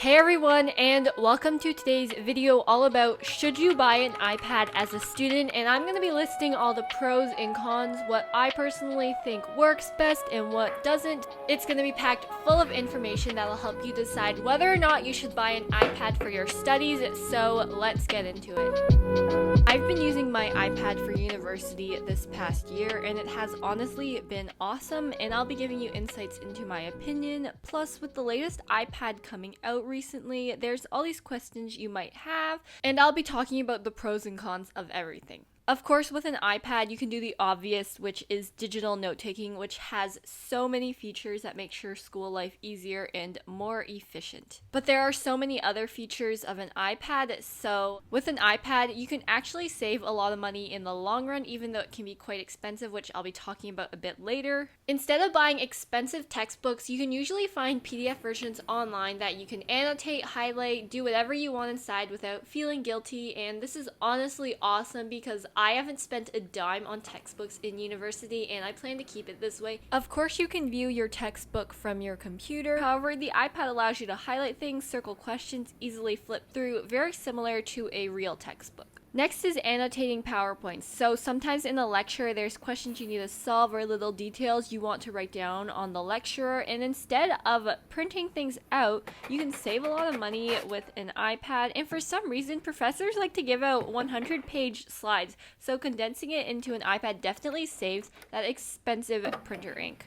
Hey everyone, and welcome to today's video all about should you buy an iPad as a student, and I'm going to be listing all the pros and cons, what I personally think works best and what doesn't. It's going to be packed full of information that will help you decide whether or not you should buy an iPad for your studies, so let's get into it. I've been using my iPad for university this past year, and it has honestly been awesome, and I'll be giving you insights into my opinion. Plus, with the latest iPad coming out recently, there's all these questions you might have, and I'll be talking about the pros and cons of everything. Of course, with an iPad, you can do the obvious, which is digital note-taking, which has so many features that make your school life easier and more efficient. But there are so many other features of an iPad, so with an iPad, you can actually save a lot of money in the long run, even though it can be quite expensive, which I'll be talking about a bit later. Instead of buying expensive textbooks, you can usually find PDF versions online that you can annotate, highlight, do whatever you want inside without feeling guilty, and this is honestly awesome because I haven't spent a dime on textbooks in university, and I plan to keep it this way. Of course, you can view your textbook from your computer. However, the iPad allows you to highlight things, circle questions, easily flip through, very similar to a real textbook. Next is annotating PowerPoints. So sometimes in a lecture, there's questions you need to solve or little details you want to write down on the lecturer, and instead of printing things out, you can save a lot of money with an iPad, and for some reason, professors like to give out 100-page slides, so condensing it into an iPad definitely saves that expensive printer ink.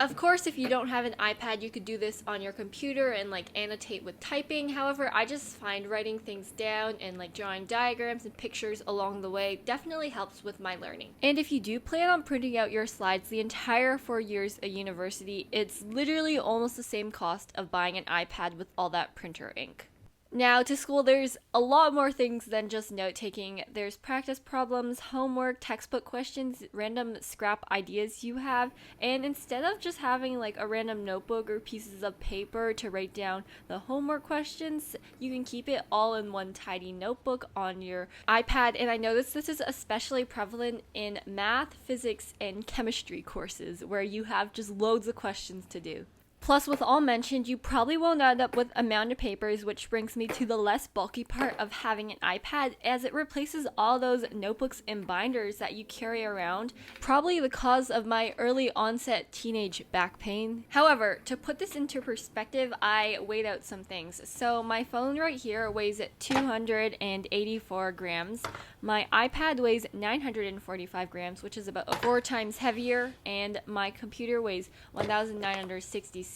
Of course, if you don't have an iPad, you could do this on your computer and annotate with typing. However, I just find writing things down and drawing diagrams and pictures along the way definitely helps with my learning. And if you do plan on printing out your slides the entire 4 years at university, it's literally almost the same cost of buying an iPad with all that printer ink. Now, to school, there's a lot more things than just note-taking. There's practice problems, homework, textbook questions, random scrap ideas you have, and instead of just having a random notebook or pieces of paper to write down the homework questions, you can keep it all in one tidy notebook on your iPad, and I noticed this is especially prevalent in math, physics, and chemistry courses, where you have just loads of questions to do. Plus, with all mentioned, you probably won't end up with a mound of papers, which brings me to the less bulky part of having an iPad, as it replaces all those notebooks and binders that you carry around, probably the cause of my early onset teenage back pain. However, to put this into perspective, I weighed out some things. So my phone right here weighs 284 grams. My iPad weighs 945 grams, which is about 4 times heavier, and my computer weighs 1,966.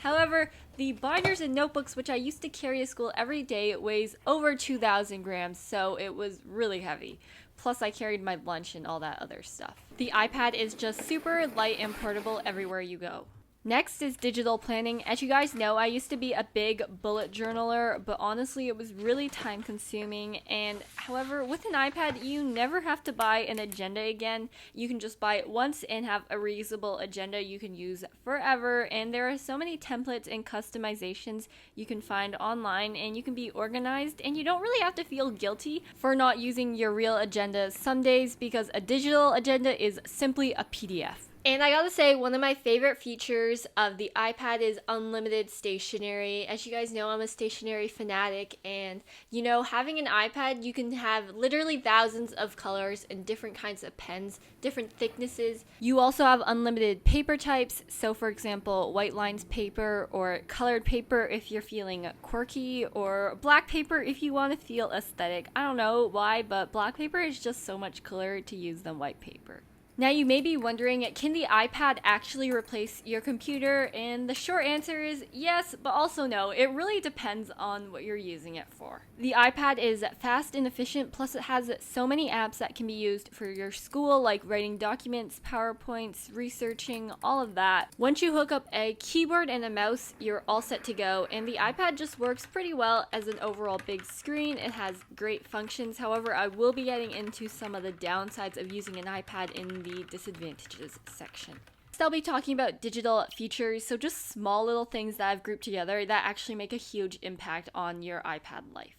However, the binders and notebooks, which I used to carry to school every day, weighs over 2,000 grams, so it was really heavy. Plus, I carried my lunch and all that other stuff. The iPad is just super light and portable everywhere you go. Next is digital planning. As you guys know, I used to be a big bullet journaler, but honestly, it was really time consuming. And however, with an iPad, you never have to buy an agenda again. You can just buy it once and have a reusable agenda you can use forever. And there are so many templates and customizations you can find online, and you can be organized, and you don't really have to feel guilty for not using your real agenda some days, because a digital agenda is simply a PDF. And I gotta say, one of my favorite features of the iPad is unlimited stationery. As you guys know, I'm a stationery fanatic, and having an iPad, you can have literally thousands of colors and different kinds of pens, different thicknesses. You also have unlimited paper types, so for example, white lines paper or colored paper if you're feeling quirky, or black paper if you want to feel aesthetic. I don't know why, but black paper is just so much cooler to use than white paper. Now, you may be wondering, can the iPad actually replace your computer? And the short answer is yes, but also no. It really depends on what you're using it for. The iPad is fast and efficient, plus it has so many apps that can be used for your school, like writing documents, PowerPoints, researching, all of that. Once you hook up a keyboard and a mouse, you're all set to go, and the iPad just works pretty well as an overall big screen. It has great functions. However, I will be getting into some of the downsides of using an iPad in the disadvantages section. Next, I'll be talking about digital features, so just small little things that I've grouped together that actually make a huge impact on your iPad life.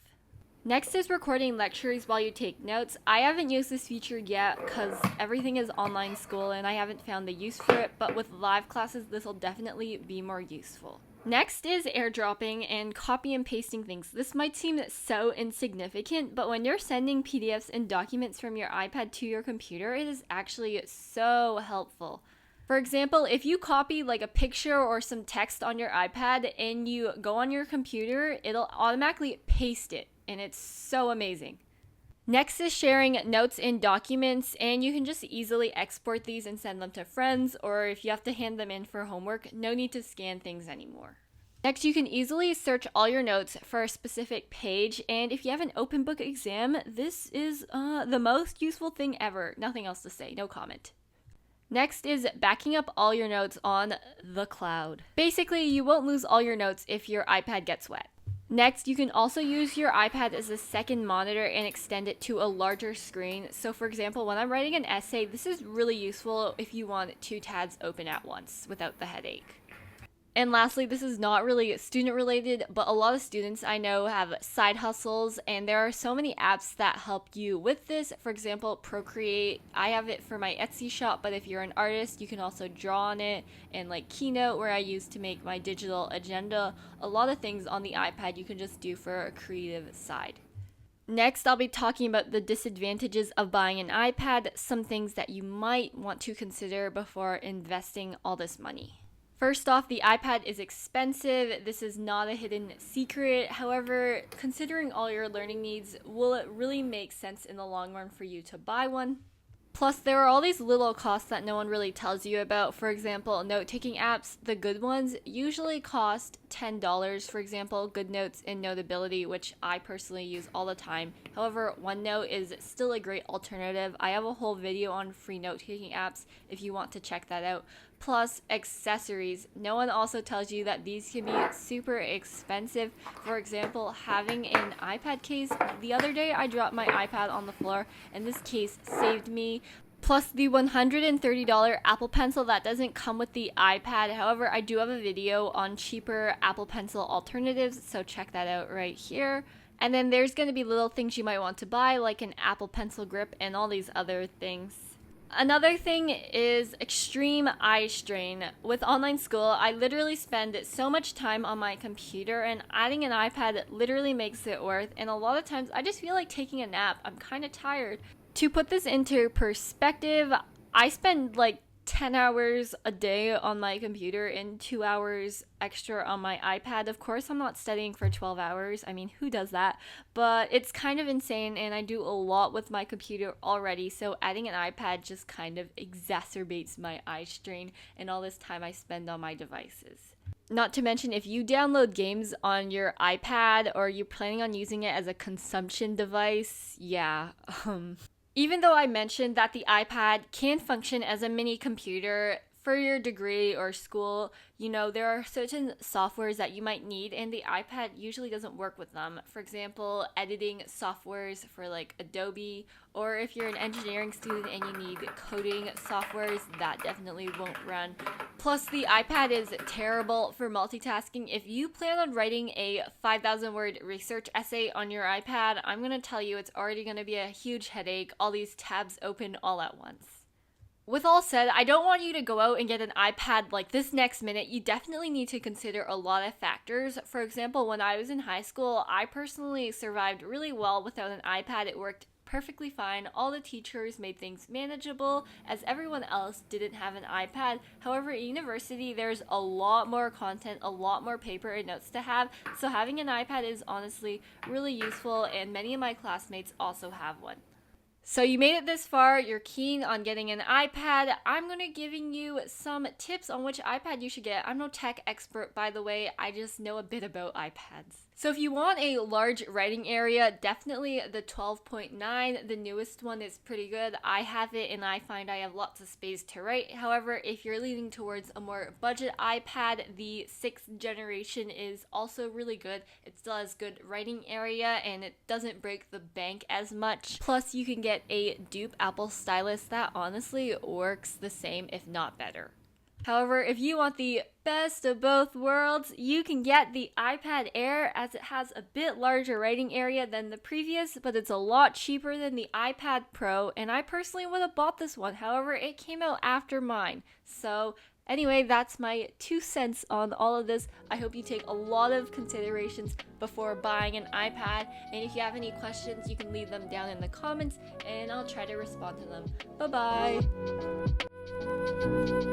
Next is recording lectures while you take notes. I haven't used this feature yet because everything is online school and I haven't found the use for it, but with live classes, this will definitely be more useful. Next is airdropping and copy and pasting things. This might seem so insignificant, but when you're sending PDFs and documents from your iPad to your computer, it is actually so helpful. For example, if you copy like a picture or some text on your iPad and you go on your computer, it'll automatically paste it, and it's so amazing. Next is sharing notes and documents, and you can just easily export these and send them to friends, or if you have to hand them in for homework, no need to scan things anymore. Next, you can easily search all your notes for a specific page, and if you have an open book exam, this is the most useful thing ever. Nothing else to say, no comment. Next is backing up all your notes on the cloud. Basically, you won't lose all your notes if your iPad gets wet. Next, you can also use your iPad as a second monitor and extend it to a larger screen. So for example, when I'm writing an essay, this is really useful if you want 2 tabs open at once without the headache. And lastly, this is not really student related, but a lot of students I know have side hustles, and there are so many apps that help you with this. For example, Procreate. I have it for my Etsy shop, but if you're an artist, you can also draw on it. And like Keynote, where I use to make my digital agenda. A lot of things on the iPad you can just do for a creative side. Next, I'll be talking about the disadvantages of buying an iPad, some things that you might want to consider before investing all this money. First off, the iPad is expensive. This is not a hidden secret. However, considering all your learning needs, will it really make sense in the long run for you to buy one? Plus, there are all these little costs that no one really tells you about. For example, note-taking apps, the good ones, usually cost $10. For example, GoodNotes and Notability, which I personally use all the time. However, OneNote is still a great alternative. I have a whole video on free note-taking apps if you want to check that out. Plus, accessories. No one also tells you that these can be super expensive. For example, having an iPad case. The other day, I dropped my iPad on the floor, and this case saved me. Plus the $130 Apple Pencil that doesn't come with the iPad. However, I do have a video on cheaper Apple Pencil alternatives, so check that out right here. And then there's going to be little things you might want to buy, like an Apple Pencil grip and all these other things. Another thing is extreme eye strain. With online school, I literally spend so much time on my computer, and adding an iPad literally makes it worth. And a lot of times, I just feel like taking a nap. I'm kind of tired. To put this into perspective, I spend like 10 hours a day on my computer and 2 hours extra on my iPad. Of course, I'm not studying for 12 hours. I mean, who does that? But it's kind of insane, and I do a lot with my computer already, so adding an iPad just kind of exacerbates my eye strain and all this time I spend on my devices. Not to mention, if you download games on your iPad or you're planning on using it as a consumption device, Even though I mentioned that the iPad can function as a mini computer for your degree or school, there are certain softwares that you might need, and the iPad usually doesn't work with them. For example, editing softwares for like Adobe, or if you're an engineering student and you need coding softwares, that definitely won't run. Plus, the iPad is terrible for multitasking. If you plan on writing a 5,000 word research essay on your iPad, I'm going to tell you it's already going to be a huge headache, all these tabs open all at once. With all said, I don't want you to go out and get an iPad like this next minute. You definitely need to consider a lot of factors. For example, when I was in high school, I personally survived really well without an iPad. It worked perfectly fine. All the teachers made things manageable as everyone else didn't have an iPad. However, at university, there's a lot more content, a lot more paper and notes to have. So having an iPad is honestly really useful, and many of my classmates also have one. So you made it this far, you're keen on getting an iPad. I'm going to be giving you some tips on which iPad you should get. I'm no tech expert, by the way. I just know a bit about iPads. So if you want a large writing area, definitely the 12.9. The newest one is pretty good. I have it and I find I have lots of space to write. However, if you're leaning towards a more budget iPad, the 6th generation is also really good. It still has good writing area and it doesn't break the bank as much. Plus, you can get a dupe Apple stylus that honestly works the same, if not better. However, if you want the best of both worlds, you can get the iPad Air, as it has a bit larger writing area than the previous, but it's a lot cheaper than the iPad Pro, and I personally would have bought this one. However, it came out after mine, so Anyway, that's my 2 cents on all of this. I hope you take a lot of considerations before buying an iPad. And if you have any questions, you can leave them down in the comments and I'll try to respond to them. Bye bye.